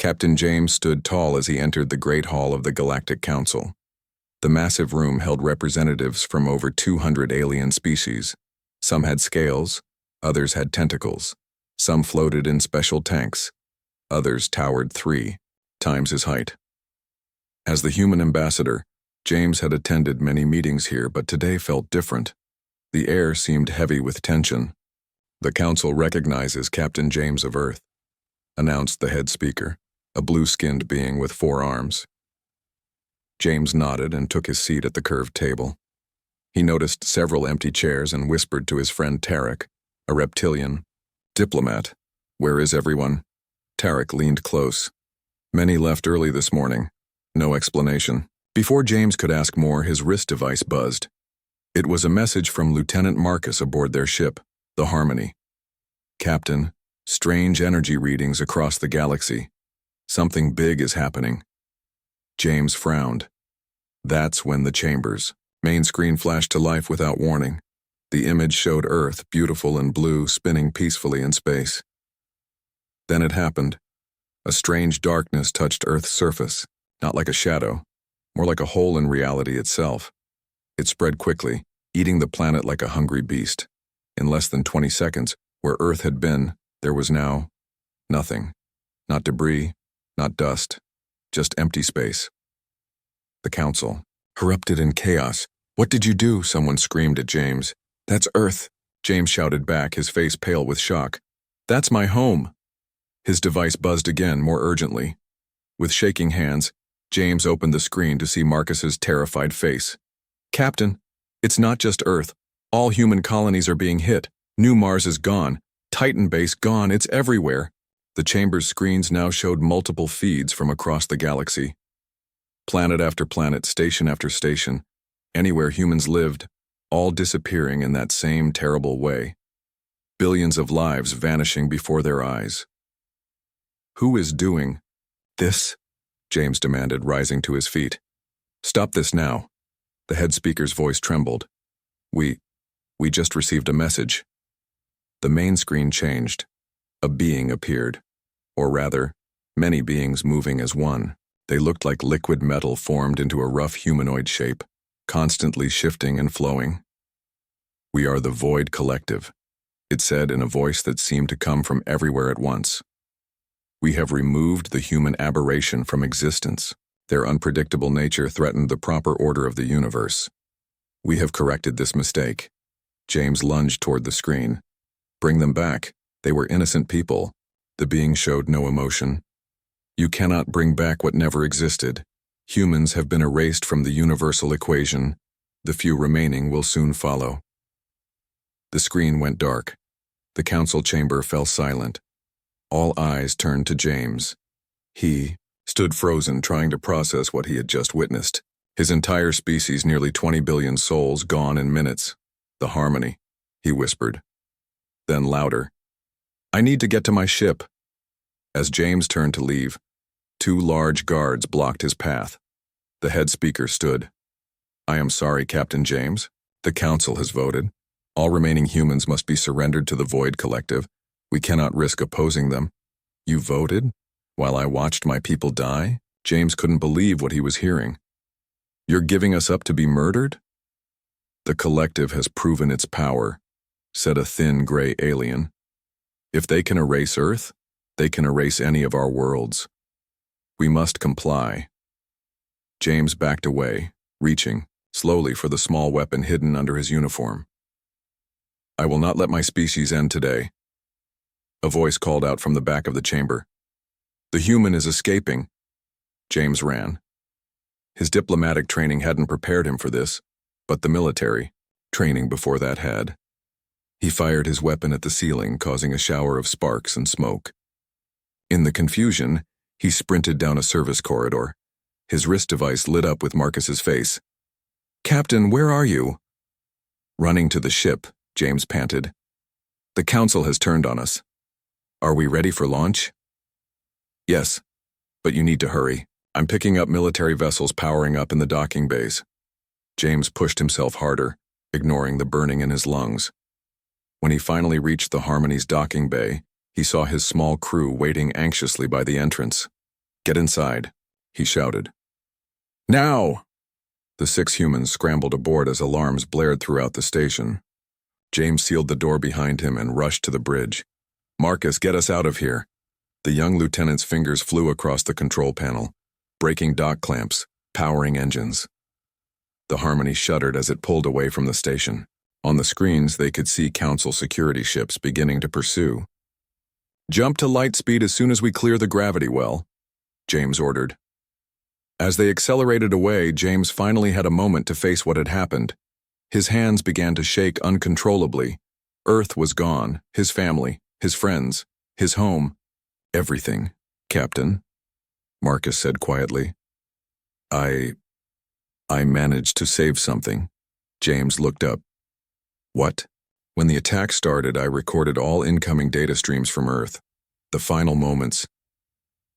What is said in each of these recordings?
Captain James stood tall as he entered the Great Hall of the Galactic Council. The massive room held representatives from over 200 alien species. Some had scales, others had tentacles. Some floated in special tanks. Others towered 3 times his height. As the human ambassador, James had attended many meetings here, but today felt different. The air seemed heavy with tension. "The Council recognizes Captain James of Earth," announced the head speaker, a blue-skinned being with 4 arms. James nodded and took his seat at the curved table. He noticed several empty chairs and whispered to his friend Tarek, a reptilian. "Diplomat, where is everyone?" Tarek leaned close. "Many left early this morning. No explanation." Before James could ask more, his wrist device buzzed. It was a message from Lieutenant Marcus aboard their ship, the Harmony. "Captain, strange energy readings across the galaxy. Something big is happening." James frowned. That's when the chambers' main screen flashed to life without warning. The image showed Earth, beautiful and blue, spinning peacefully in space. Then it happened. A strange darkness touched Earth's surface, not like a shadow, more like a hole in reality itself. It spread quickly, eating the planet like a hungry beast. In less than 20 seconds, where Earth had been, there was now nothing. Not debris, not dust, just empty space. The Council erupted in chaos. "What did you do?" someone screamed at James. "That's Earth," James shouted back, his face pale with shock. "That's my home." His device buzzed again, more urgently. With shaking hands, James opened the screen to see Marcus's terrified face. "Captain, it's not just Earth. All human colonies are being hit. New Mars is gone. Titan base gone. It's everywhere." The chamber's screens now showed multiple feeds from across the galaxy. Planet after planet, station after station, anywhere humans lived, all disappearing in that same terrible way. Billions of lives vanishing before their eyes. "Who is doing this?" James demanded, rising to his feet. "Stop this now." The head speaker's voice trembled. We just received a message." The main screen changed. A being appeared. Or rather, many beings moving as one. They looked like liquid metal formed into a rough humanoid shape, constantly shifting and flowing. "We are the Void Collective," it said in a voice that seemed to come from everywhere at once. "We have removed the human aberration from existence. Their unpredictable nature threatened the proper order of the universe. We have corrected this mistake." James lunged toward the screen. "Bring them back. They were innocent people." The being showed no emotion. "You cannot bring back what never existed. Humans have been erased from the universal equation. The few remaining will soon follow." The screen went dark. The council chamber fell silent. All eyes turned to James. He stood frozen, trying to process what he had just witnessed. His entire species, nearly 20 billion souls, gone in minutes. "The Harmony," he whispered. Then louder, "I need to get to my ship." As James turned to leave, 2 large guards blocked his path. The head speaker stood. "I am sorry, Captain James. The Council has voted. All remaining humans must be surrendered to the Void Collective. We cannot risk opposing them." "You voted? While I watched my people die?" James couldn't believe what he was hearing. "You're giving us up to be murdered?" "The Collective has proven its power," said a thin gray alien. "If they can erase Earth, they can erase any of our worlds. We must comply." James backed away, reaching, slowly, for the small weapon hidden under his uniform. "I will not let my species end today." A voice called out from the back of the chamber. "The human is escaping." James ran. His diplomatic training hadn't prepared him for this, but the military training before that had. He fired his weapon at the ceiling, causing a shower of sparks and smoke. In the confusion, he sprinted down a service corridor. His wrist device lit up with Marcus's face. "Captain, where are you?" "Running to the ship," James panted. "The Council has turned on us. Are we ready for launch?" "Yes, but you need to hurry. I'm picking up military vessels powering up in the docking bays." James pushed himself harder, ignoring the burning in his lungs. When he finally reached the Harmony's docking bay, he saw his small crew waiting anxiously by the entrance. "Get inside," he shouted. "Now!" The 6 humans scrambled aboard as alarms blared throughout the station. James sealed the door behind him and rushed to the bridge. "Marcus, get us out of here." The young lieutenant's fingers flew across the control panel, breaking dock clamps, powering engines. The Harmony shuddered as it pulled away from the station. On the screens, they could see Council security ships beginning to pursue. "Jump to light speed as soon as we clear the gravity well," James ordered. As they accelerated away, James finally had a moment to face what had happened. His hands began to shake uncontrollably. Earth was gone, his family, his friends, his home. "Everything, Captain," Marcus said quietly. I managed to save something." James looked up. "What?" "When the attack started, I recorded all incoming data streams from Earth. The final moments.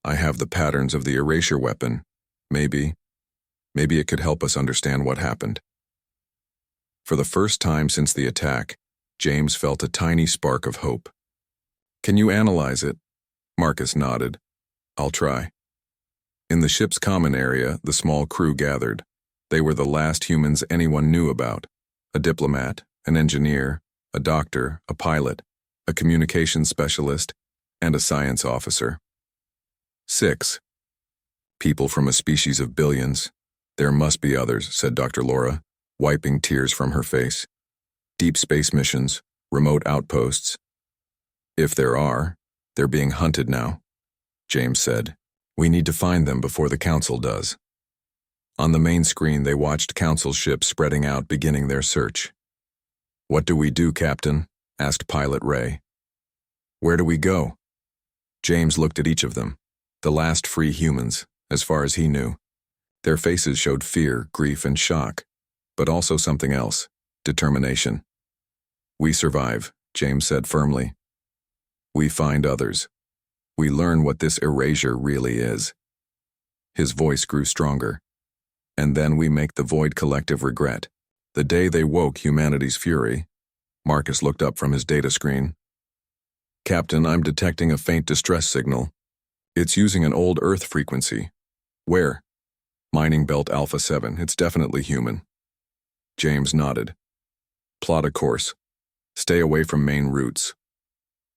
I have the patterns of the erasure weapon. Maybe it could help us understand what happened." For the first time since the attack, James felt a tiny spark of hope. "Can you analyze it?" Marcus nodded. "I'll try." In the ship's common area, the small crew gathered. They were the last humans anyone knew about. A diplomat, an engineer, a doctor, a pilot, a communications specialist, and a science officer. 6. "People from a species of billions. There must be others," said Dr. Laura, wiping tears from her face. "Deep space missions, remote outposts. If there are, they're being hunted now," James said. "We need to find them before the Council does." On the main screen, they watched Council ships spreading out, beginning their search. "What do we do, Captain?" asked Pilot Ray. "Where do we go?" James looked at each of them, the last free humans, as far as he knew. Their faces showed fear, grief, and shock, but also something else, determination. "We survive," James said firmly. "We find others. We learn what this erasure really is." His voice grew stronger. "And then we make the Void Collective regret. The day they woke humanity's fury." Marcus looked up from his data screen. "Captain, I'm detecting a faint distress signal. It's using an old Earth frequency." "Where?" "Mining Belt Alpha 7. It's definitely human." James nodded. "Plot a course. Stay away from main routes."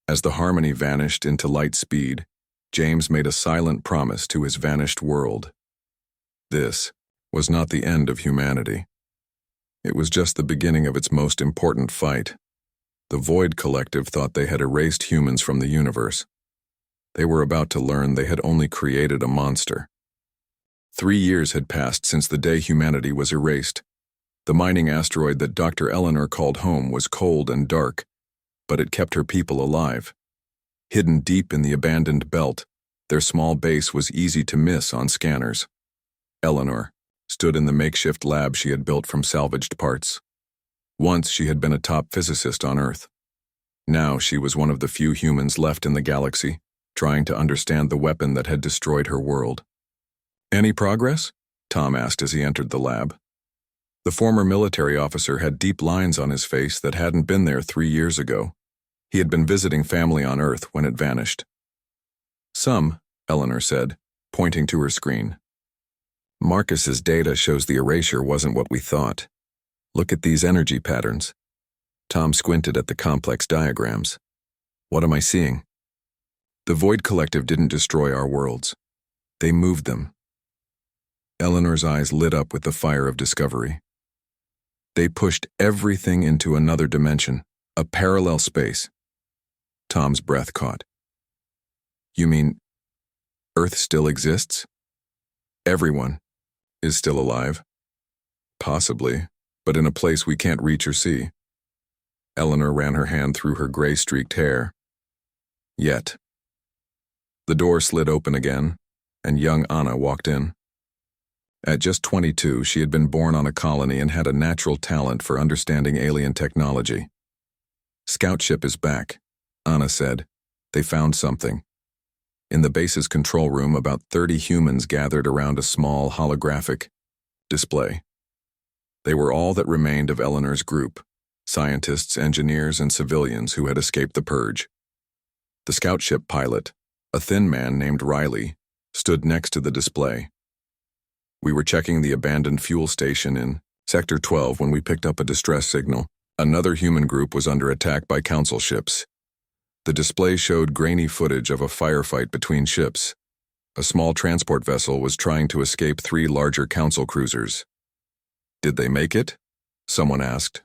As the Harmony vanished into light speed, James made a silent promise to his vanished world. This was not the end of humanity. It was just the beginning of its most important fight. The Void Collective thought they had erased humans from the universe. They were about to learn they had only created a monster. 3 years had passed since the day humanity was erased. The mining asteroid that Dr. Eleanor called home was cold and dark, but it kept her people alive. Hidden deep in the abandoned belt, their small base was easy to miss on scanners. Eleanor stood in the makeshift lab she had built from salvaged parts. Once she had been a top physicist on Earth. Now she was one of the few humans left in the galaxy, trying to understand the weapon that had destroyed her world. "Any progress?" Tom asked as he entered the lab. The former military officer had deep lines on his face that hadn't been there 3 years ago. He had been visiting family on Earth when it vanished. "Some," Eleanor said, pointing to her screen. "Marcus's data shows the erasure wasn't what we thought. Look at these energy patterns." Tom squinted at the complex diagrams. "What am I seeing?" "The Void Collective didn't destroy our worlds. They moved them." Eleanor's eyes lit up with the fire of discovery. "They pushed everything into another dimension, a parallel space." Tom's breath caught. "You mean Earth still exists? Everyone is still alive?" "Possibly, but in a place we can't reach or see." Eleanor ran her hand through her gray-streaked hair. "Yet." The door slid open again, and young Anna walked in. At just 22, she had been born on a colony and had a natural talent for understanding alien technology. "Scout ship is back," Anna said. "They found something." In the base's control room, about 30 humans gathered around a small holographic display. They were all that remained of Eleanor's group, scientists, engineers, and civilians who had escaped the purge. The scout ship pilot, a thin man named Riley, stood next to the display. We were checking the abandoned fuel station in Sector 12 when we picked up a distress signal. Another human group was under attack by Council ships. The display showed grainy footage of a firefight between ships. A small transport vessel was trying to escape 3 larger Council cruisers. "Did they make it?" someone asked.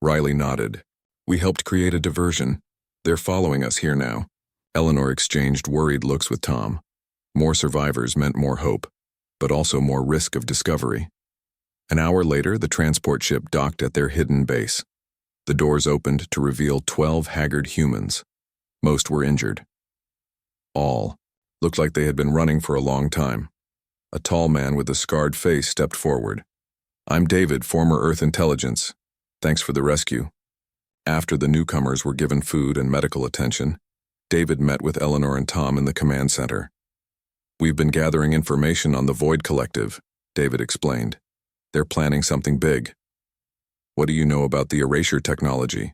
Riley nodded. "We helped create a diversion. They're following us here now." Eleanor exchanged worried looks with Tom. More survivors meant more hope, but also more risk of discovery. An hour later, the transport ship docked at their hidden base. The doors opened to reveal 12 haggard humans. Most were injured. All looked like they had been running for a long time. A tall man with a scarred face stepped forward. "I'm David, former Earth Intelligence. Thanks for the rescue." After the newcomers were given food and medical attention, David met with Eleanor and Tom in the command center. "We've been gathering information on the Void Collective," David explained. "They're planning something big." "What do you know about the erasure technology?"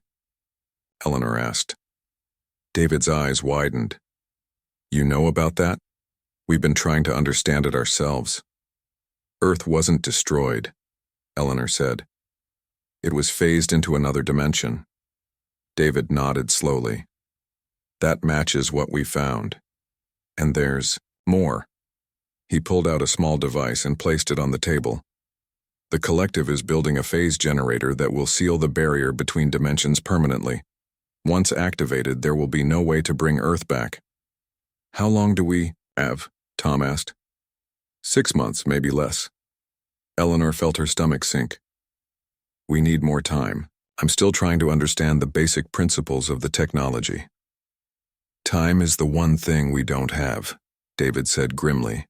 Eleanor asked. David's eyes widened. "You know about that? We've been trying to understand it ourselves." "Earth wasn't destroyed," Eleanor said. "It was phased into another dimension." David nodded slowly. "That matches what we found. And there's more." He pulled out a small device and placed it on the table. "The collective is building a phase generator that will seal the barrier between dimensions permanently. Once activated, there will be no way to bring Earth back." "How long do we have?" Tom asked. 6 months, maybe less." Eleanor felt her stomach sink. "We need more time. I'm still trying to understand the basic principles of the technology." "Time is the one thing we don't have," David said grimly.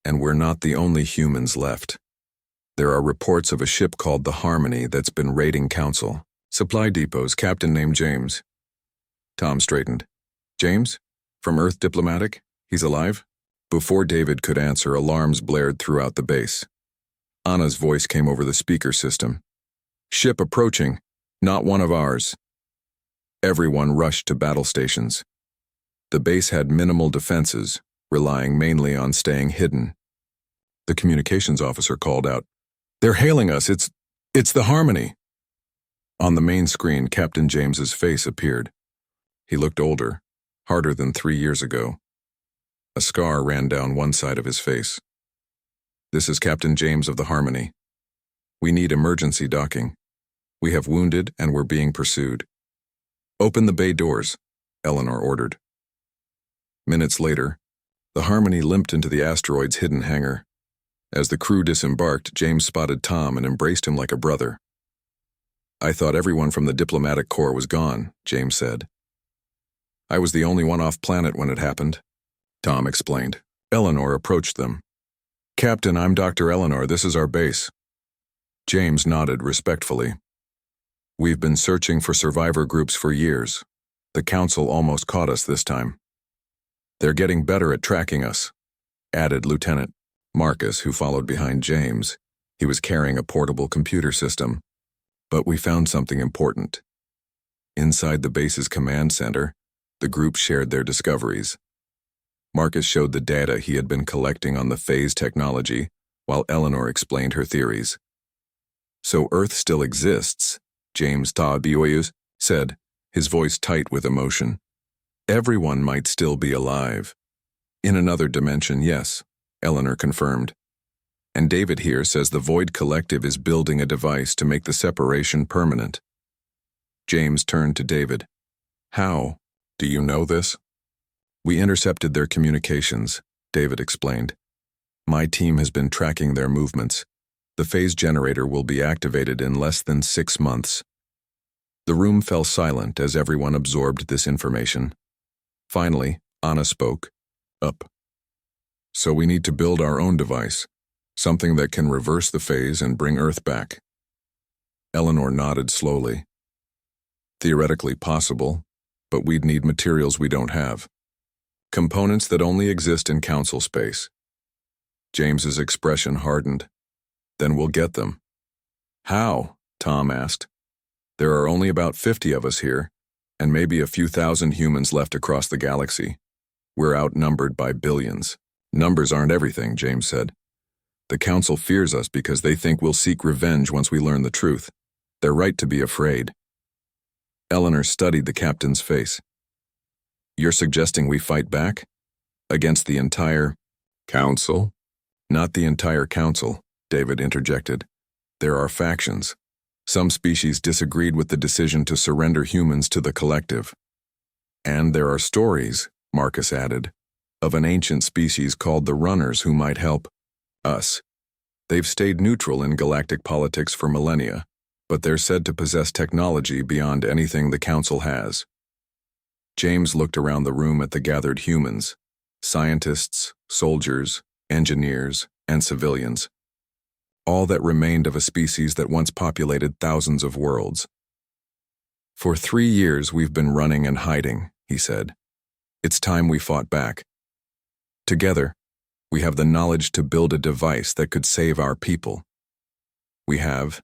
"And we're not the only humans left. There are reports of a ship called the Harmony that's been raiding Council. Supply depot's captain named James." Tom straightened. "James? From Earth Diplomatic? He's alive?" Before David could answer, alarms blared throughout the base. Anna's voice came over the speaker system. "Ship approaching. Not one of ours." Everyone rushed to battle stations. The base had minimal defenses, relying mainly on staying hidden. The communications officer called out, "They're hailing us. It's the Harmony." On the main screen, Captain James's face appeared. He looked older, harder than 3 years ago. A scar ran down one side of his face. "This is Captain James of the Harmony. We need emergency docking. We have wounded and we're being pursued." "Open the bay doors," Eleanor ordered. Minutes later, the Harmony limped into the asteroid's hidden hangar. As the crew disembarked, James spotted Tom and embraced him like a brother. "I thought everyone from the diplomatic corps was gone," James said. "I was the only one off planet when it happened," Tom explained. Eleanor approached them. "Captain, I'm Dr. Eleanor. This is our base." James nodded respectfully. "We've been searching for survivor groups for years. The Council almost caught us this time. They're getting better at tracking us," added Lieutenant Marcus, who followed behind James. He was carrying a portable computer system. "But we found something important." Inside the base's command center, the group shared their discoveries. Marcus showed the data he had been collecting on the phase technology, while Eleanor explained her theories. "So Earth still exists," James Taubioyus said, his voice tight with emotion. "Everyone might still be alive." "In another dimension, yes," Eleanor confirmed. "And David here says the Void Collective is building a device to make the separation permanent." James turned to David. "How? Do you know this?" "We intercepted their communications," David explained. "My team has been tracking their movements. The phase generator will be activated in less than 6 months." The room fell silent as everyone absorbed this information. Finally, Anna spoke. Up. "So we need to build our own device, something that can reverse the phase and bring Earth back." Eleanor nodded slowly. "Theoretically possible, but we'd need materials we don't have. Components that only exist in Council space." James's expression hardened. "Then we'll get them." "How?" Tom asked. "There are only about 50 of us here, and maybe a few thousand humans left across the galaxy. We're outnumbered by billions. Numbers aren't everything, James said. The Council fears us because they think we'll seek revenge once we learn the truth. They're right to be afraid. Eleanor studied the captain's face. You're suggesting we fight back? Against the entire Council? Not the entire Council, David interjected. There are factions. Some species disagreed with the decision to surrender humans to the collective. And there are stories, Marcus added, of an ancient species called the Runners who might help us. They've stayed neutral in galactic politics for millennia, but they're said to possess technology beyond anything the Council has. James looked around the room at the gathered humans, scientists, soldiers, engineers, and civilians. All that remained of a species that once populated thousands of worlds. For 3 years we've been running and hiding, he said. It's time we fought back. Together, we have the knowledge to build a device that could save our people. We have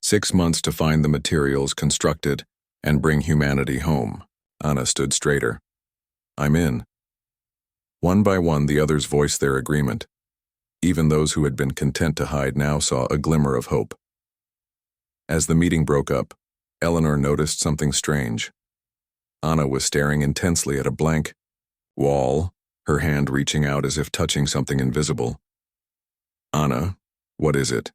6 months to find the materials, construct it, and bring humanity home. Anna stood straighter. I'm in. One by one, the others voiced their agreement. Even those who had been content to hide now saw a glimmer of hope. As the meeting broke up, Eleanor noticed something strange. Anna was staring intensely at a blank wall, her hand reaching out as if touching something invisible. Anna, what is it?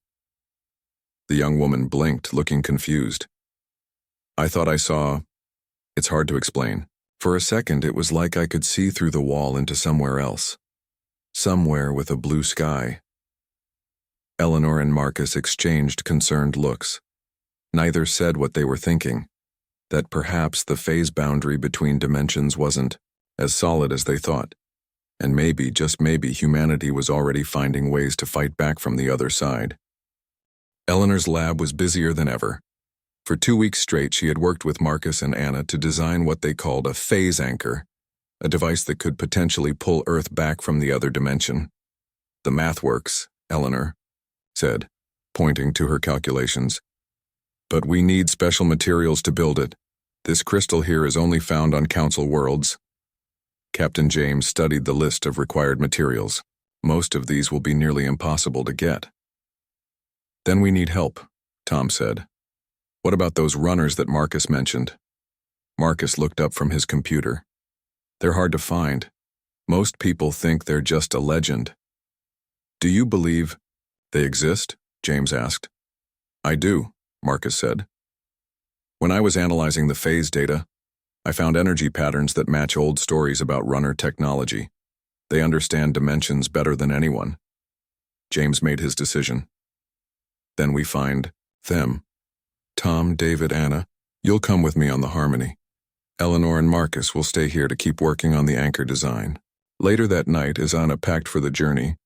The young woman blinked, looking confused. I thought I saw... It's hard to explain. For a second, it was like I could see through the wall into somewhere else. Somewhere with a blue sky. Eleanor and Marcus exchanged concerned looks. Neither said what they were thinking, that perhaps the phase boundary between dimensions wasn't as solid as they thought, and maybe, just maybe, humanity was already finding ways to fight back from the other side. Eleanor's lab was busier than ever. For 2 weeks straight, she had worked with Marcus and Anna to design what they called a phase anchor, a device that could potentially pull Earth back from the other dimension. The math works, Eleanor said, pointing to her calculations. But we need special materials to build it. This crystal here is only found on Council worlds. Captain James studied the list of required materials. Most of these will be nearly impossible to get. Then we need help, Tom said. What about those runners that Marcus mentioned? Marcus looked up from his computer. They're hard to find. Most people think they're just a legend. Do you believe they exist? James asked. I do, Marcus said. When I was analyzing the phase data, I found energy patterns that match old stories about runner technology. They understand dimensions better than anyone. James made his decision. Then we find them. Tom, David, Anna, you'll come with me on the Harmony. Eleanor and Marcus will stay here to keep working on the anchor design. Later that night, as Anna packed for the journey,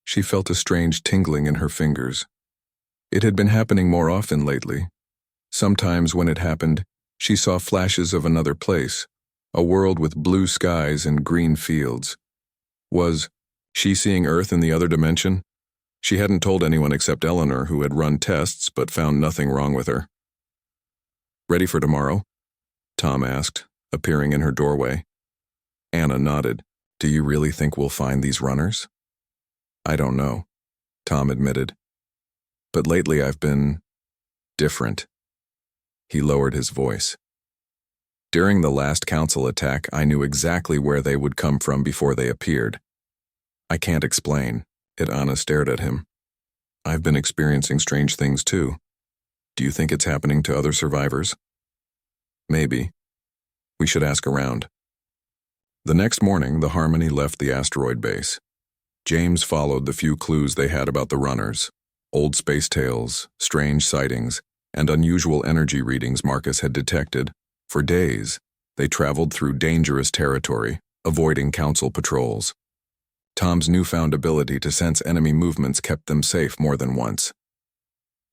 she felt a strange tingling in her fingers. It had been happening more often lately. Sometimes when it happened, she saw flashes of another place, a world with blue skies and green fields. Was she seeing Earth in the other dimension? She hadn't told anyone except Eleanor, who had run tests but found nothing wrong with her. Ready for tomorrow? Tom asked, appearing in her doorway. Anna nodded. Do you really think we'll find these runners? I don't know, Tom admitted. But lately I've been different. He lowered his voice. During the last Council attack, I knew exactly where they would come from before they appeared. I can't explain. Anna stared at him. I've been experiencing strange things too. Do you think it's happening to other survivors? Maybe. We should ask around. The next morning, the Harmony left the asteroid base. James followed the few clues they had about the runners, old space tales, strange sightings, and unusual energy readings Marcus had detected. For days, they traveled through dangerous territory, avoiding Council patrols. Tom's newfound ability to sense enemy movements kept them safe more than once.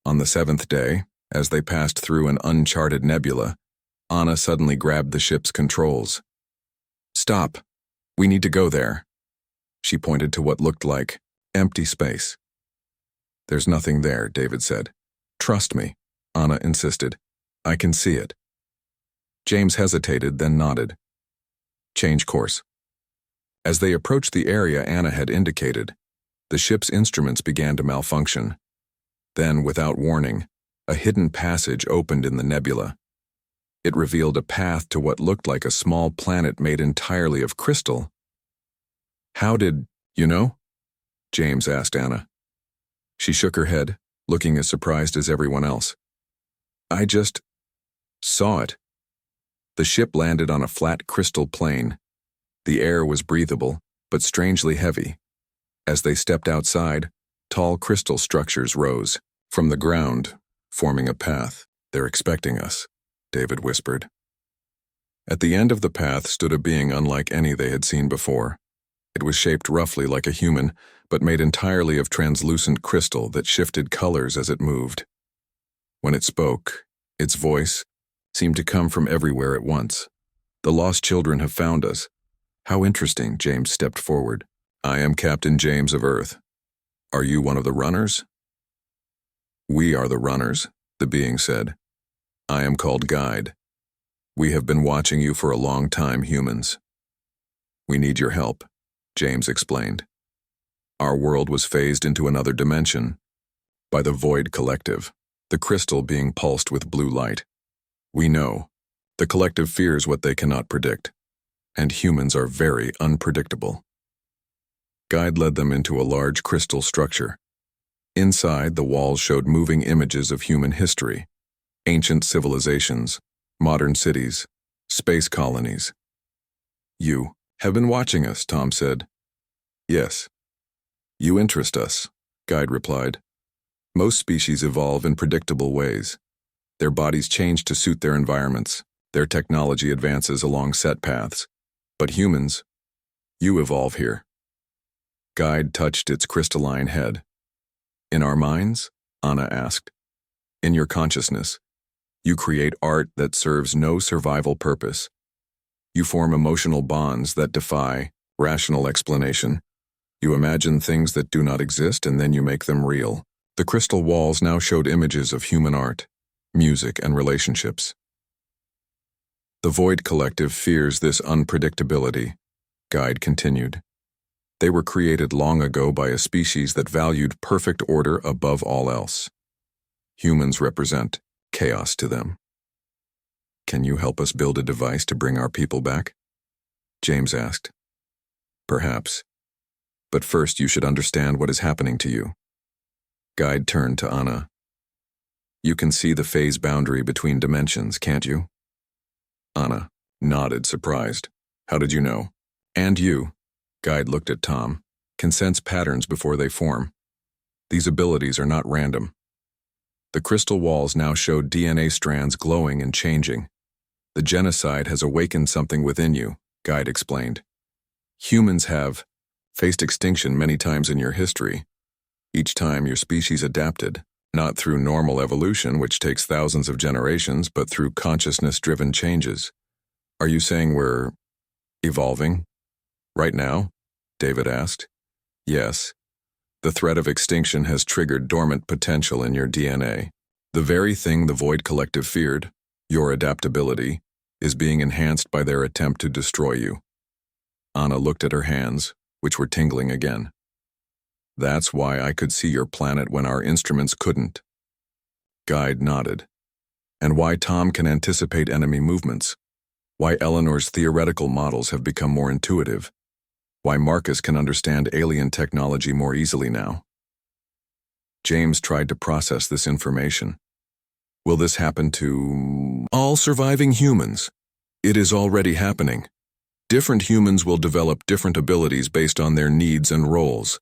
On the 7th day, as they passed through an uncharted nebula, Anna suddenly grabbed the ship's controls. Stop. We need to go there. She pointed to what looked like empty space. There's nothing there, David said. Trust me, Anna insisted. I can see it. James hesitated, then nodded. Change course. As they approached the area Anna had indicated, the ship's instruments began to malfunction. Then, without warning, a hidden passage opened in the nebula. It revealed a path to what looked like a small planet made entirely of crystal. "How did you know?" James asked Anna. She shook her head, looking as surprised as everyone else. "I just saw it." The ship landed on a flat crystal plain. The air was breathable, but strangely heavy. As they stepped outside, tall crystal structures rose from the ground, forming a path. "They're expecting us," David whispered. At the end of the path stood a being unlike any they had seen before. It was shaped roughly like a human, but made entirely of translucent crystal that shifted colors as it moved. When it spoke, its voice seemed to come from everywhere at once. "The lost children have found us." "How interesting," James stepped forward. "I am Captain James of Earth. Are you one of the runners?" "We are the runners," the being said. "I am called Guide. We have been watching you for a long time, humans." "We need your help," James explained. "Our world was phased into another dimension by the Void Collective, the crystal being pulsed with blue light. We know. The collective fears what they cannot predict, and humans are very unpredictable." Guide led them into a large crystal structure. Inside, the walls showed moving images of human history, ancient civilizations, modern cities, space colonies. "You have been watching us," Tom said. "Yes. You interest us," Guide replied. "Most species evolve in predictable ways. Their bodies change to suit their environments. Their technology advances along set paths. But humans, you evolve here." Guide touched its crystalline head. "In our minds?" Anna asked. "In your consciousness. You create art that serves no survival purpose. You form emotional bonds that defy rational explanation. You imagine things that do not exist and then you make them real." The crystal walls now showed images of human art, music, and relationships. "The Void Collective fears this unpredictability," Guide continued. "They were created long ago by a species that valued perfect order above all else. Humans represent chaos to them." "Can you help us build a device to bring our people back?" James asked. "Perhaps. But first you should understand what is happening to you." Guide turned to Anna. "You can see the phase boundary between dimensions, can't you?" Anna nodded, surprised. "How did you know?" "And you," Guide looked at Tom, "can sense patterns before they form. These abilities are not random." The crystal walls now showed DNA strands glowing and changing. "The genocide has awakened something within you," Guide explained. "Humans have faced extinction many times in your history. Each time your species adapted, not through normal evolution, which takes thousands of generations, but through consciousness-driven changes. Are you saying we're evolving right now?" David asked. "Yes. The threat of extinction has triggered dormant potential in your DNA. The very thing the Void Collective feared, your adaptability, is being enhanced by their attempt to destroy you." Anna looked at her hands, which were tingling again. "That's why I could see your planet when our instruments couldn't." Guide nodded. "And why Tom can anticipate enemy movements. Why Eleanor's theoretical models have become more intuitive. Why Marcus can understand alien technology more easily now." James tried to process this information. "Will this happen to all surviving humans?" "It is already happening. Different humans will develop different abilities based on their needs and roles.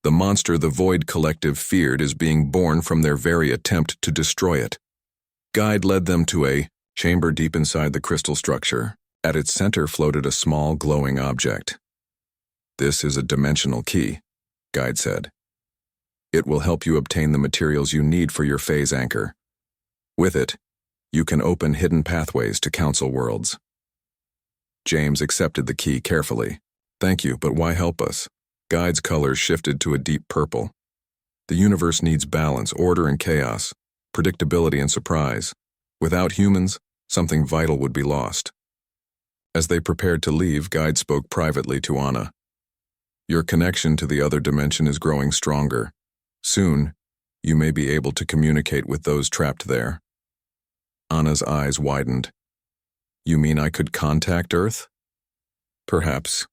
The monster the Void Collective feared is being born from their very attempt to destroy it." Guide led them to a chamber deep inside the crystal structure. At its center floated a small, glowing object. "This is a dimensional key," Guide said. "It will help you obtain the materials you need for your phase anchor. With it, you can open hidden pathways to council worlds." James accepted the key carefully. "Thank you, but why help us?" Guide's colors shifted to a deep purple. "The universe needs balance, order and chaos, predictability and surprise. Without humans, something vital would be lost." As they prepared to leave, Guide spoke privately to Anna. Your connection to the other dimension is growing stronger. Soon, you may be able to communicate with those trapped there. Anna's eyes widened. You mean I could contact Earth? Perhaps.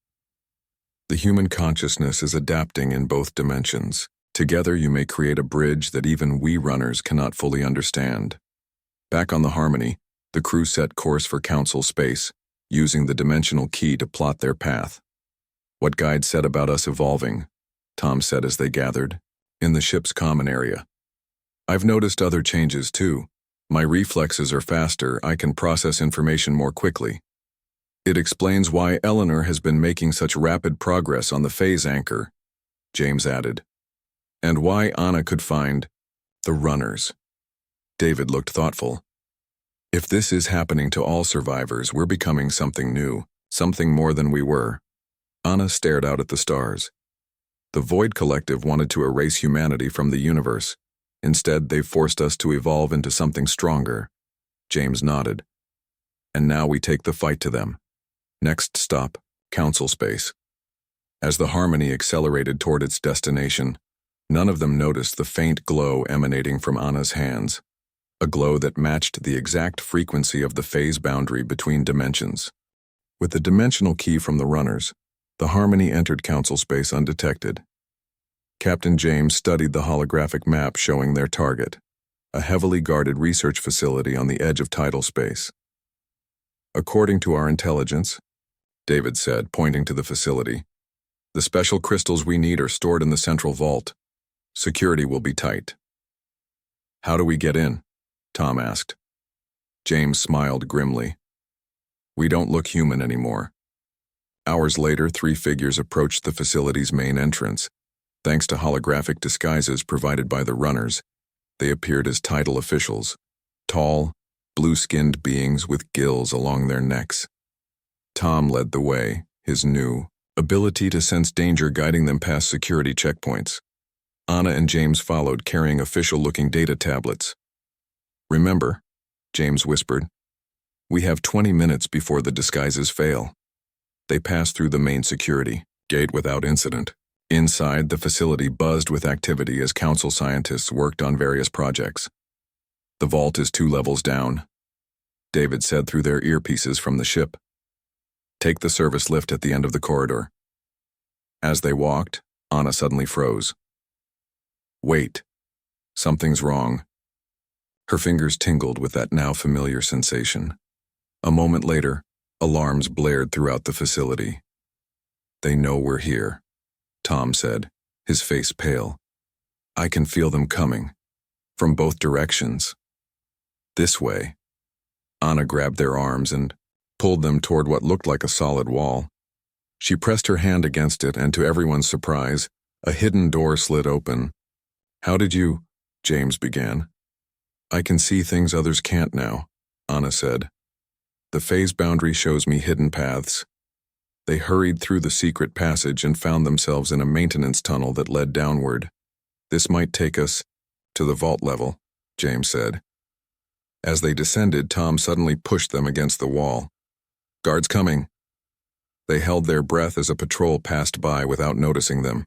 The human consciousness is adapting in both dimensions. Together you may create a bridge that even we runners cannot fully understand. Back on the Harmony, the crew set course for Council space, using the dimensional key to plot their path. What guide said about us evolving? Tom said as they gathered, in the ship's common area. I've noticed other changes too. My reflexes are faster, I can process information more quickly. It explains why Eleanor has been making such rapid progress on the phase anchor, James added. And why Anna could find the runners. David looked thoughtful. If this is happening to all survivors, we're becoming something new, something more than we were. Anna stared out at the stars. The Void Collective wanted to erase humanity from the universe. Instead, they've forced us to evolve into something stronger. James nodded. And now we take the fight to them. Next stop, Council space. As the Harmony accelerated toward its destination, none of them noticed the faint glow emanating from Anna's hands, a glow that matched the exact frequency of the phase boundary between dimensions. With the dimensional key from the runners, the Harmony entered Council space undetected. Captain James studied the holographic map showing their target, a heavily guarded research facility on the edge of tidal space. According to our intelligence, David said, pointing to the facility, the special crystals we need are stored in the central vault. Security will be tight. How do we get in? Tom asked. James smiled grimly. We don't look human anymore. Hours later, 3 figures approached the facility's main entrance. Thanks to holographic disguises provided by the runners, they appeared as tidal officials, tall, blue-skinned beings with gills along their necks. Tom led the way, his new ability to sense danger guiding them past security checkpoints. Anna and James followed, carrying official-looking data tablets. Remember, James whispered, we have 20 minutes before the disguises fail. They passed through the main security gate without incident. Inside, the facility buzzed with activity as Council scientists worked on various projects. The vault is 2 levels down, David said through their earpieces from the ship. Take the service lift at the end of the corridor. As they walked, Anna suddenly froze. Wait. Something's wrong. Her fingers tingled with that now familiar sensation. A moment later, alarms blared throughout the facility. They know we're here, Tom said, his face pale. I can feel them coming. From both directions. This way. Anna grabbed their arms and pulled them toward what looked like a solid wall. She pressed her hand against it, and to everyone's surprise, a hidden door slid open. How did you? James began. I can see things others can't now, Anna said. The phase boundary shows me hidden paths. They hurried through the secret passage and found themselves in a maintenance tunnel that led downward. This might take us to the vault level, James said. As they descended, Tom suddenly pushed them against the wall. Guards coming. They held their breath as a patrol passed by without noticing them.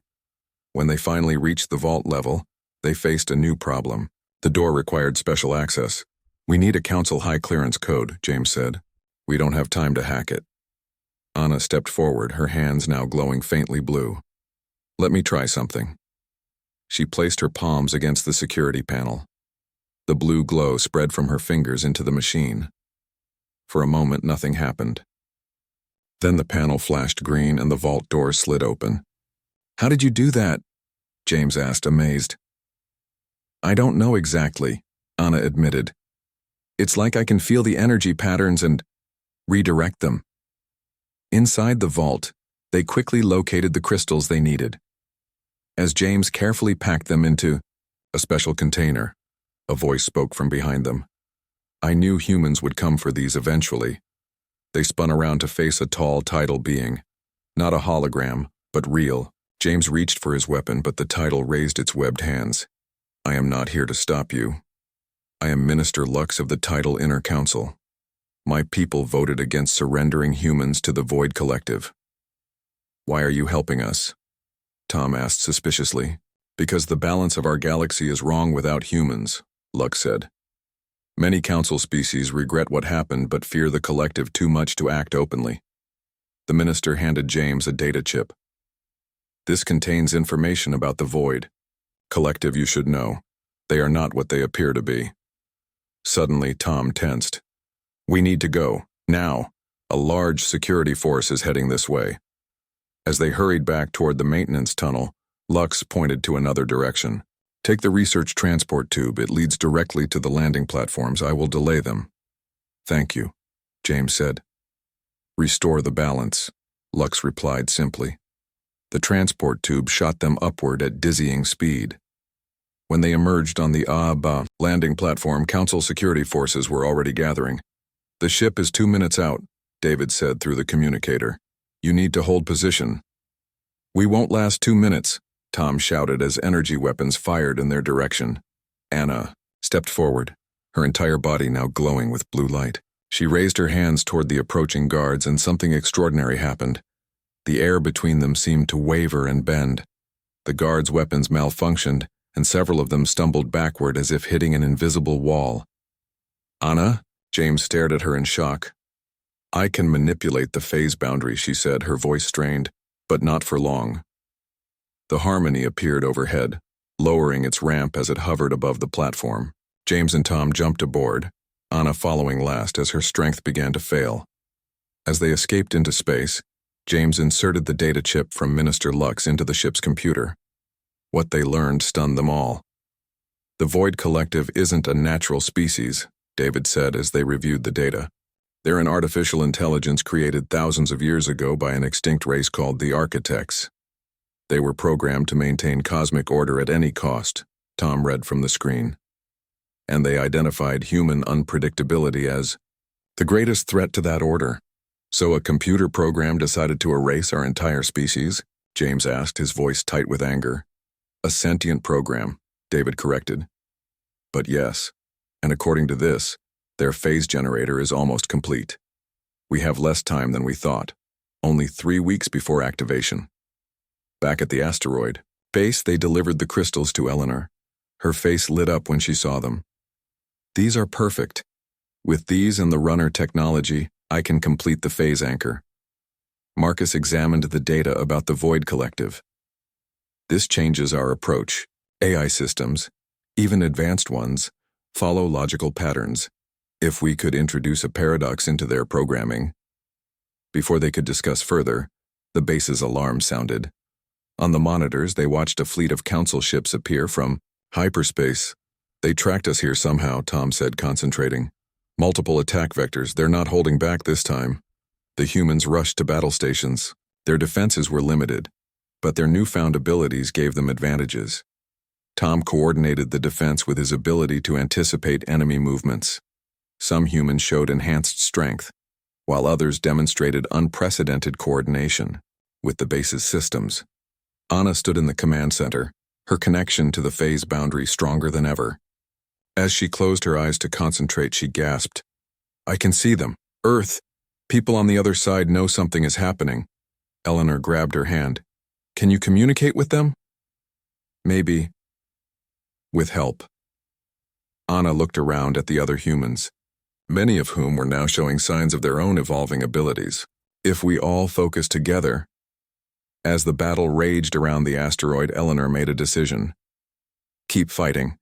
When they finally reached the vault level, they faced a new problem. The door required special access. We need a Council high clearance code, James said. We don't have time to hack it. Anna stepped forward, her hands now glowing faintly blue. Let me try something. She placed her palms against the security panel. The blue glow spread from her fingers into the machine. For a moment, nothing happened. Then the panel flashed green and the vault door slid open. How did you do that? James asked, amazed. I don't know exactly, Anna admitted. It's like I can feel the energy patterns and redirect them. Inside the vault, they quickly located the crystals they needed. As James carefully packed them into a special container, a voice spoke from behind them. I knew humans would come for these eventually. They spun around to face a tall, tidal being. Not a hologram, but real. James reached for his weapon, but the tidal raised its webbed hands. I am not here to stop you. I am Minister Lux of the Tidal Inner Council. My people voted against surrendering humans to the Void Collective. Why are you helping us? Tom asked suspiciously. Because the balance of our galaxy is wrong without humans, Lux said. Many council species regret what happened but fear the collective too much to act openly. The minister handed James a data chip. This contains information about the void. Collective, you should know. They are not what they appear to be. Suddenly, Tom tensed. We need to go, now. A large security force is heading this way. As they hurried back toward the maintenance tunnel, Lux pointed to another direction. Take the research transport tube. It leads directly to the landing platforms. I will delay them. Thank you, James said. Restore the balance, Lux replied simply. The transport tube shot them upward at dizzying speed. When they emerged on the landing platform, Council security forces were already gathering. The ship is 2 minutes out, David said through the communicator. You need to hold position. We won't last 2 minutes, Tom shouted as energy weapons fired in their direction. Anna stepped forward, her entire body now glowing with blue light. She raised her hands toward the approaching guards and something extraordinary happened. The air between them seemed to waver and bend. The guards' weapons malfunctioned, and several of them stumbled backward as if hitting an invisible wall. Anna? James stared at her in shock. I can manipulate the phase boundary, she said, her voice strained, but not for long. The Harmony appeared overhead, lowering its ramp as it hovered above the platform. James and Tom jumped aboard, Anna following last as her strength began to fail. As they escaped into space, James inserted the data chip from Minister Lux into the ship's computer. What they learned stunned them all. The Void Collective isn't a natural species, David said as they reviewed the data. They're an artificial intelligence created thousands of years ago by an extinct race called the Architects. They were programmed to maintain cosmic order at any cost, Tom read from the screen. And they identified human unpredictability as the greatest threat to that order. So a computer program decided to erase our entire species? James asked, his voice tight with anger. A sentient program, David corrected. But yes, and according to this, their phase generator is almost complete. We have less time than we thought, only 3 weeks before activation. Back at the asteroid base, they delivered the crystals to Eleanor. Her face lit up when she saw them. These are perfect. With these and the runner technology, I can complete the phase anchor. Marcus examined the data about the Void Collective. This changes our approach. AI systems, even advanced ones, follow logical patterns. If we could introduce a paradox into their programming. Before they could discuss further, the base's alarm sounded. On the monitors, they watched a fleet of council ships appear from hyperspace. They tracked us here somehow, Tom said, concentrating. Multiple attack vectors, they're not holding back this time. The humans rushed to battle stations. Their defenses were limited, but their newfound abilities gave them advantages. Tom coordinated the defense with his ability to anticipate enemy movements. Some humans showed enhanced strength, while others demonstrated unprecedented coordination with the base's systems. Anna stood in the command center, her connection to the phase boundary stronger than ever. As she closed her eyes to concentrate, she gasped. I can see them. Earth. People on the other side know something is happening. Eleanor grabbed her hand. Can you communicate with them? Maybe. With help. Anna looked around at the other humans, many of whom were now showing signs of their own evolving abilities. If we all focus together. As the battle raged around the asteroid, Eleanor made a decision. Keep fighting.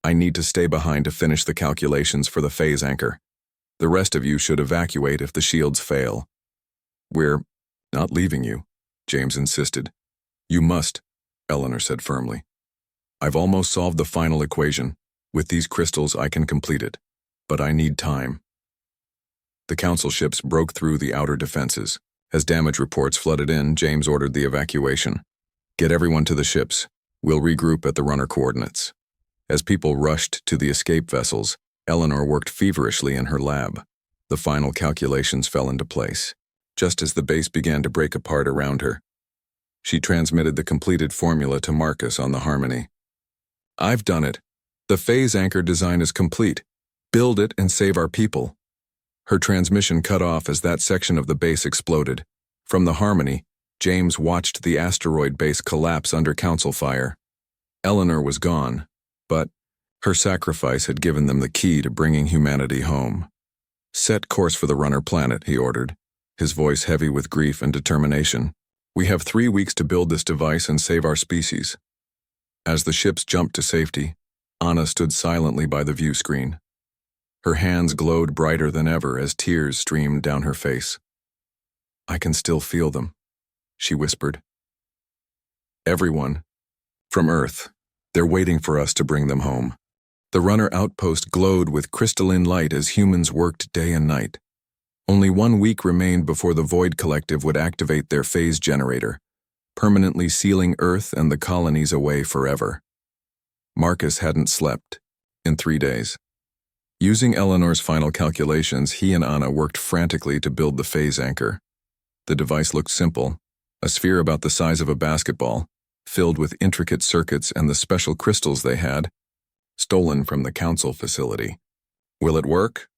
I need to stay behind to finish the calculations for the phase anchor. The rest of you should evacuate if the shields fail. We're not leaving you, James insisted. You must, Eleanor said firmly. I've almost solved the final equation. With these crystals, I can complete it. But I need time. The council ships broke through the outer defenses. As damage reports flooded in, James ordered the evacuation. Get everyone to the ships. We'll regroup at the runner coordinates. As people rushed to the escape vessels, Eleanor worked feverishly in her lab. The final calculations fell into place, just as the base began to break apart around her. She transmitted the completed formula to Marcus on the Harmony. I've done it. The phase anchor design is complete. Build it and save our people. Her transmission cut off as that section of the base exploded. From the Harmony, James watched the asteroid base collapse under Council fire. Eleanor was gone, but her sacrifice had given them the key to bringing humanity home. "Set course for the runner planet," he ordered, his voice heavy with grief and determination. "We have 3 weeks to build this device and save our species." As the ships jumped to safety, Anna stood silently by the view screen. Her hands glowed brighter than ever as tears streamed down her face. "I can still feel them," she whispered. "Everyone, from Earth, they're waiting for us to bring them home." The runner outpost glowed with crystalline light as humans worked day and night. Only 1 week remained before the Void Collective would activate their phase generator, permanently sealing Earth and the colonies away forever. Marcus hadn't slept in 3 days. Using Eleanor's final calculations, he and Anna worked frantically to build the phase anchor. The device looked simple, a sphere about the size of a basketball, filled with intricate circuits and the special crystals they had, stolen from the Council facility. "Will it work?"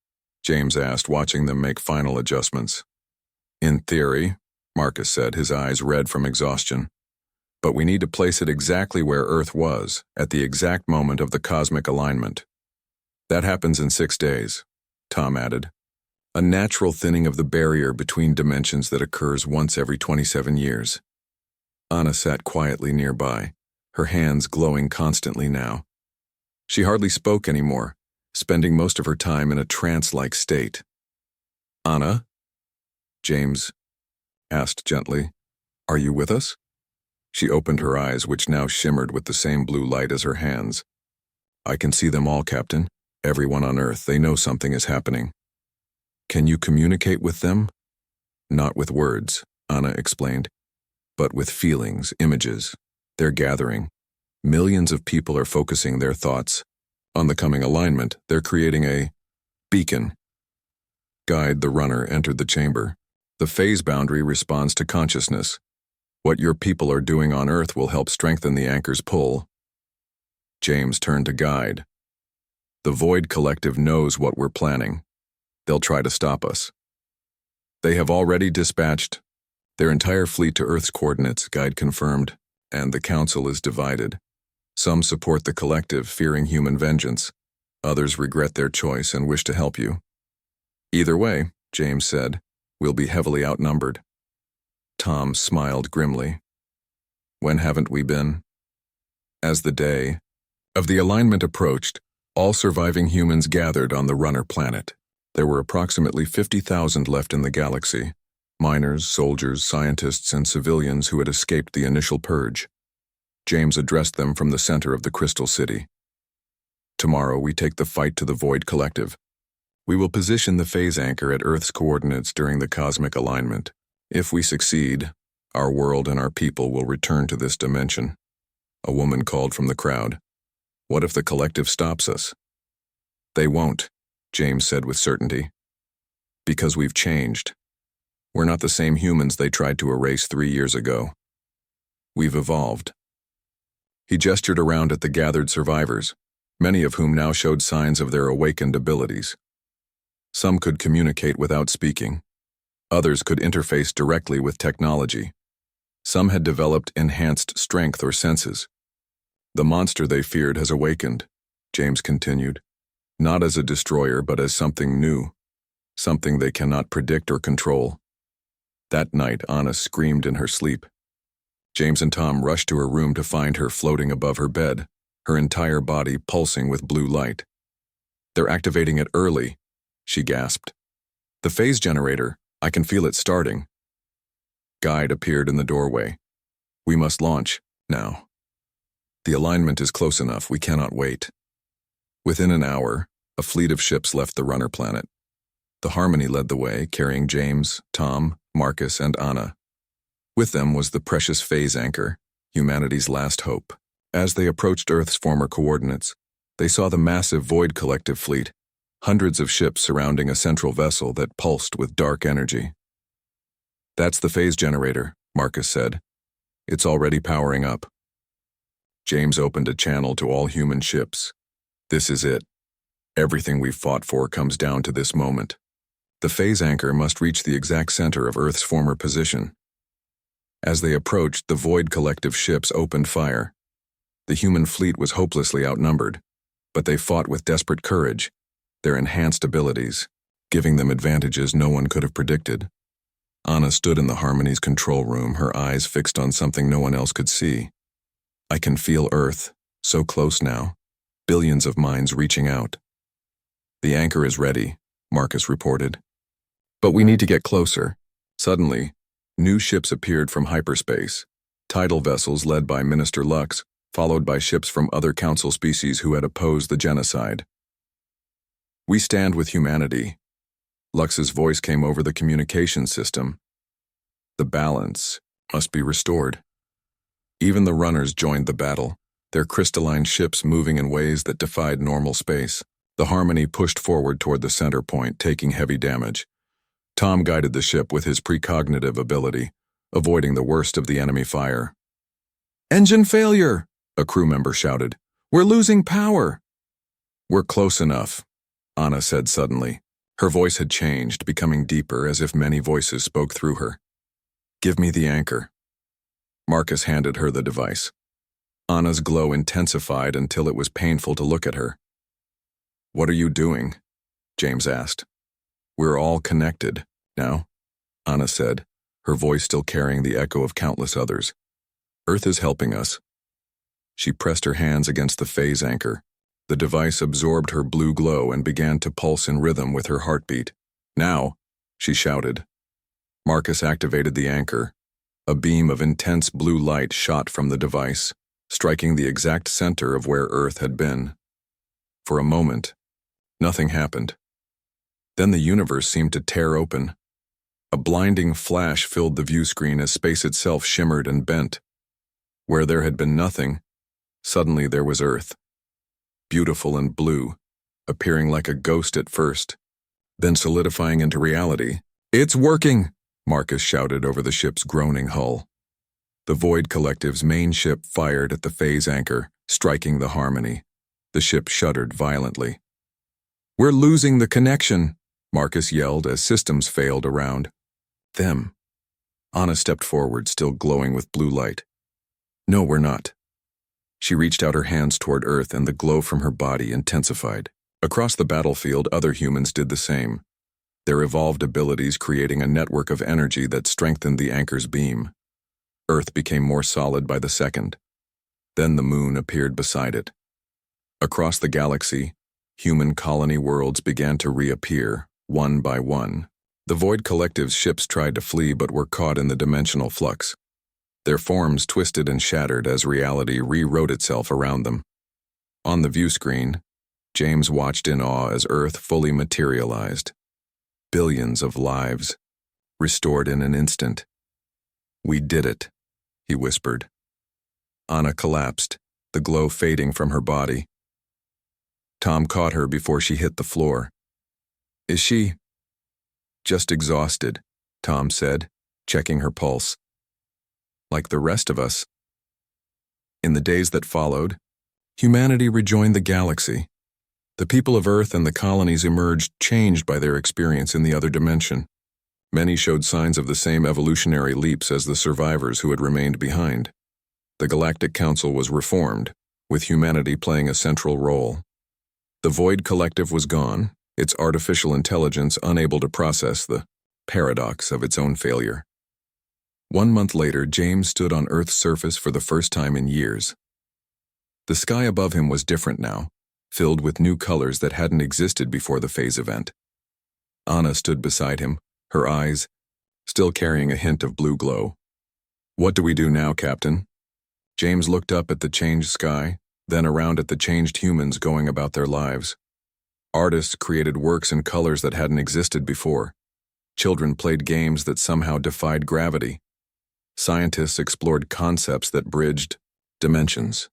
James asked, watching them make final adjustments. "In theory," Marcus said, his eyes red from exhaustion. "But we need to place it exactly where Earth was, at the exact moment of the cosmic alignment. That happens in 6 days," Tom added. "A natural thinning of the barrier between dimensions that occurs once every 27 years. Anna sat quietly nearby, her hands glowing constantly now. She hardly spoke anymore, spending most of her time in a trance-like state. "Anna?" James asked gently, "Are you with us?" She opened her eyes, which now shimmered with the same blue light as her hands. "I can see them all, Captain. Everyone on Earth. They know something is happening." "Can you communicate with them?" "Not with words," Anna explained, "but with feelings, images. They're gathering. Millions of people are focusing their thoughts. On the coming alignment, they're creating a beacon." Guide, the runner, entered the chamber. "The phase boundary responds to consciousness. What your people are doing on Earth will help strengthen the anchor's pull." James turned to Guide. "The Void Collective knows what we're planning. They'll try to stop us. They have already dispatched their entire fleet to Earth's coordinates," Guide confirmed, "and the Council is divided. Some support the Collective, fearing human vengeance. Others regret their choice and wish to help you. Either way," James said, "we'll be heavily outnumbered." Tom smiled grimly. "When haven't we been?" As the day of the alignment approached, all surviving humans gathered on the runner planet. There were approximately 50,000 left in the galaxy, miners, soldiers, scientists, and civilians who had escaped the initial purge. James addressed them from the center of the Crystal City. "Tomorrow we take the fight to the Void Collective. We will position the phase anchor at Earth's coordinates during the cosmic alignment. If we succeed, our world and our people will return to this dimension." A woman called from the crowd. "What if the Collective stops us?" "They won't," James said with certainty. "Because we've changed. We're not the same humans they tried to erase 3 years ago. We've evolved." He gestured around at the gathered survivors, many of whom now showed signs of their awakened abilities. Some could communicate without speaking. Others could interface directly with technology. Some had developed enhanced strength or senses. "The monster they feared has awakened," James continued, "not as a destroyer but as something new, something they cannot predict or control." That night, Anna screamed in her sleep. James and Tom rushed to her room to find her floating above her bed, her entire body pulsing with blue light. "They're activating it early," she gasped. "The phase generator, I can feel it starting." Guide appeared in the doorway. "We must launch, now. The alignment is close enough, we cannot wait." Within an hour, a fleet of ships left the runner planet. The Harmony led the way, carrying James, Tom, Marcus, and Anna. With them was the precious phase anchor, humanity's last hope. As they approached Earth's former coordinates, they saw the massive Void Collective fleet, hundreds of ships surrounding a central vessel that pulsed with dark energy. "That's the phase generator," Marcus said. "It's already powering up." James opened a channel to all human ships. "This is it. Everything we've fought for comes down to this moment. The phase anchor must reach the exact center of Earth's former position. As they approached, the Void Collective ships opened fire. The human fleet was hopelessly outnumbered, but they fought with desperate courage, their enhanced abilities, giving them advantages no one could have predicted. Anna stood in the Harmony's control room, her eyes fixed on something no one else could see. I can feel Earth, so close now, billions of minds reaching out. The anchor is ready, Marcus reported. But we need to get closer. Suddenly, new ships appeared from hyperspace, tidal vessels led by Minister Lux, followed by ships from other council species who had opposed the genocide. We stand with humanity. Lux's voice came over the communication system. The balance must be restored. Even the runners joined the battle, their crystalline ships moving in ways that defied normal space. The Harmony pushed forward toward the center point, taking heavy damage. Tom guided the ship with his precognitive ability, avoiding the worst of the enemy fire. "Engine failure!" a crew member shouted. "We're losing power!" "We're close enough," Anna said suddenly. Her voice had changed, becoming deeper, as if many voices spoke through her. "Give me the anchor." Marcus handed her the device. Anna's glow intensified until it was painful to look at her. "What are you doing?" James asked. "We're all connected now," Anna said, her voice still carrying the echo of countless others. "Earth is helping us." She pressed her hands against the phase anchor. The device absorbed her blue glow and began to pulse in rhythm with her heartbeat. "Now," she shouted. Marcus activated the anchor. A beam of intense blue light shot from the device, striking the exact center of where Earth had been. For a moment, nothing happened. Then the universe seemed to tear open. A blinding flash filled the view screen as space itself shimmered and bent. Where there had been nothing, suddenly there was Earth. Beautiful and blue, appearing like a ghost at first, then solidifying into reality. "It's working!" Marcus shouted over the ship's groaning hull. The Void Collective's main ship fired at the phase anchor, striking the Harmony. The ship shuddered violently. "We're losing the connection!" Marcus yelled as systems failed around them. Anna stepped forward, still glowing with blue light. "No, we're not." She reached out her hands toward Earth, and the glow from her body intensified. Across the battlefield, other humans did the same, their evolved abilities creating a network of energy that strengthened the anchor's beam. Earth became more solid by the second. Then the moon appeared beside it. Across the galaxy, human colony worlds began to reappear, one by one. The Void Collective's ships tried to flee but were caught in the dimensional flux. Their forms twisted and shattered as reality rewrote itself around them. On the view screen, James watched in awe as Earth fully materialized. Billions of lives, restored in an instant. "We did it," he whispered. Anna collapsed, the glow fading from her body. Tom caught her before she hit the floor. "Is she?" "Just exhausted," Tom said, checking her pulse. "Like the rest of us." In the days that followed, humanity rejoined the galaxy. The people of Earth and the colonies emerged changed by their experience in the other dimension. Many showed signs of the same evolutionary leaps as the survivors who had remained behind. The Galactic Council was reformed, with humanity playing a central role. The Void Collective was gone, its artificial intelligence unable to process the paradox of its own failure. 1 month later, James stood on Earth's surface for the first time in years. The sky above him was different now, filled with new colors that hadn't existed before the phase event. Anna stood beside him, her eyes still carrying a hint of blue glow. "What do we do now, Captain?" James looked up at the changed sky, then around at the changed humans going about their lives. Artists created works in colors that hadn't existed before. Children played games that somehow defied gravity. Scientists explored concepts that bridged dimensions.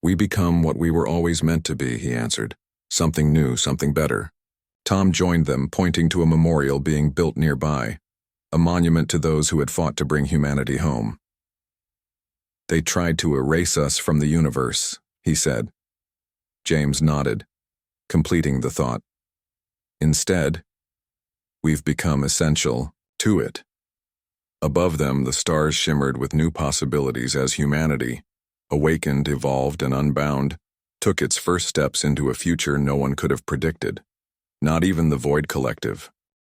"We become what we were always meant to be," he answered. "Something new, something better." Tom joined them, pointing to a memorial being built nearby, a monument to those who had fought to bring humanity home. "They tried to erase us from the universe," he said. James nodded, completing the thought. "Instead, we've become essential to it." Above them, the stars shimmered with new possibilities as humanity, awakened, evolved, and unbound, took its first steps into a future no one could have predicted. Not even the Void Collective,